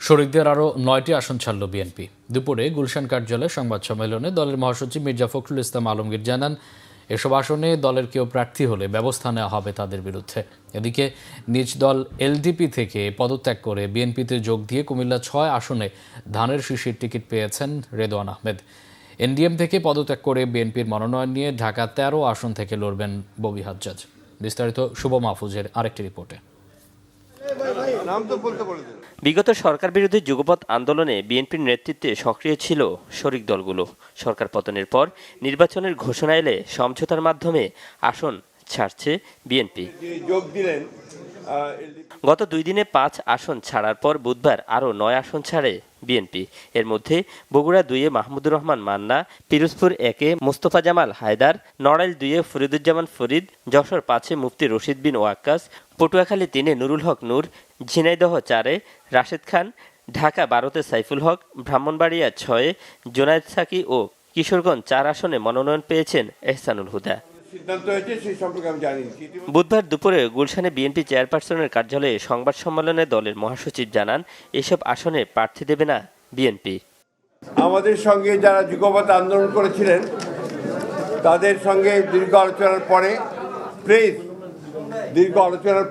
শরিকদের আরও ৯টি আসন ছাড়ল বিএনপি। দুপুরে গুলশান কার্যালয়ে সংবাদ সম্মেলনে দলের মহাসচিব মির্জা ফখরুল ইসলাম আলমগীর জানান, এসব আসনে দলের কেউ প্রার্থী হলে ব্যবস্থা নেওয়া হবে তাদের বিরুদ্ধে। এদিকে নিজ দল এলডিপি থেকে পদত্যাগ করে বিএনপিতে যোগ দিয়ে কুমিল্লা ৬ আসনে ধানের শীষের টিকিট পেয়েছেন রেদওয়ান আহমেদ। এনডিএম থেকে পদত্যাগ করে বিএনপির মনোনয়ন নিয়ে ঢাকা ১৩ আসন থেকে লড়বেন ববি হাজ্জাজ। বিস্তারিত শুভ মাহফুজের আরেকটি রিপোর্টে। বিগত সরকার বিরোধী যুগপৎ আন্দোলনে বিএনপির নেতৃত্বে সক্রিয় ছিল শরিক দলগুলো। সরকার পতনের পর নির্বাচনের ঘোষণা এলে সমঝোতার মাধ্যমে আসন ছাড়ছে বিএনপি। গত 2 দিনে 5 আসন ছাড়ার পর বুধবার আরও 9 আসন ছাড়ে বিএনপি। এর মধ্যে বগুড়া 2-এ মাহমুদুর রহমান মান্না, পিরোজপুর 1-এ মোস্তফা জামাল হায়দার, নড়াইল 2-এ ফরিদুজ্জামান ফরিদ, যশোর 5-এ মুফতি রশিদ বিন ওয়াক্কাস, পটুয়াখালী 3-এ নুরুল হক নূর, ঝিনাইদহ 4-এ রাশেদ খান, ঢাকা 12-তে সাইফুল হক, ব্রাহ্মণবাড়িয়া 6-এ জোনায়েদ সাকি ও কিশোরগঞ্জ 4 আসনে মনোনয়ন পেয়েছেন এহসানুল হুদা। বুধবার দুপুরে গুলশানে বিএনপি চেয়ারপারসনের কার্যালয়ে সংবাদ সম্মেলনে দলের মহাসচিব জানান, এসব আসনে প্রার্থী দেবে না বিএনপি। আমাদের সঙ্গে যারা যুগপৎ আন্দোলন করেছিলেন তাদের সঙ্গে দীর্ঘ আলোচনার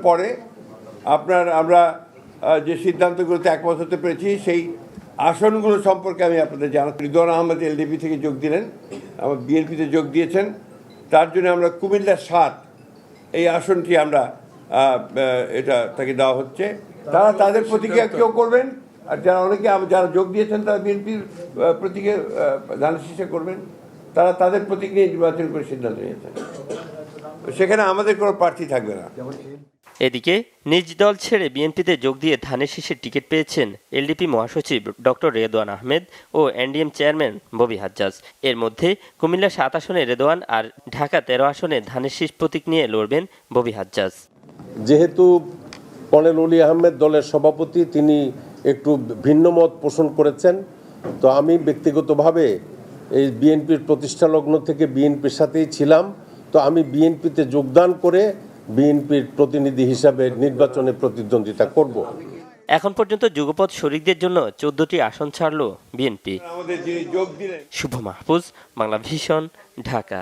পরে আমরা যে সিদ্ধান্তগুলোতে একমত হতে পেরেছি সেই আসনগুলো সম্পর্কে আমি আপনাদের জানাচ্ছি। রেদওয়ান আহমেদ এলডিপি থেকে যোগ দিলেন, আমার বিএনপিতে যোগ দিয়েছেন। তার জন্য আমরা কুমিল্লা 7 এই আসনটি আমরা তাকে দেওয়া হচ্ছে। তারা তাদের প্রতিক্রিয়া কেউ করবেন, আর যারা যোগ দিয়েছেন তারা বিএনপির প্রতীকে ধানের শীষে করবেন। তারা তাদের প্রতীক নিয়ে নির্বাচন করে সিদ্ধান্ত নিয়েছেন। সেখানে আমাদের কোনো প্রার্থী থাকবে না। এদিকে নিজ দল ছেড়ে বিএনপিতে যোগ দিয়ে ধানের শীষের টিকিট পেয়েছেন এলডিপি মহাসচিব ডক্টর রেদওয়ান আহমেদ ও এনডিএম চেয়ারম্যান ববি হাজ্জাজ। এর মধ্যে কুমিল্লা 7 আসনে রেদওয়ান আর ঢাকা 13 আসনে ধানের শীষ প্রতীক নিয়ে লড়বেন ববি হাজ্জাজ। যেহেতু কর্নেল অলি আহমেদ দলের সভাপতি, তিনি একটু ভিন্ন মত পোষণ করেছেন, তো আমি ব্যক্তিগতভাবে এই বিএনপির প্রতিষ্ঠা লগ্ন থেকে বিএনপির সাথেই ছিলাম। তো আমি বিএনপিতে যোগদান করে বিএনপির প্রতিনিধি হিসাবে নির্বাচনে প্রতিদ্বন্দ্বিতা করব। এখন পর্যন্ত যুগপৎ শরিকদের জন্য 14টি আসন ছাড়ল বিএনপি। শুভ মাহফুজ, বাংলা ভিশন, ঢাকা।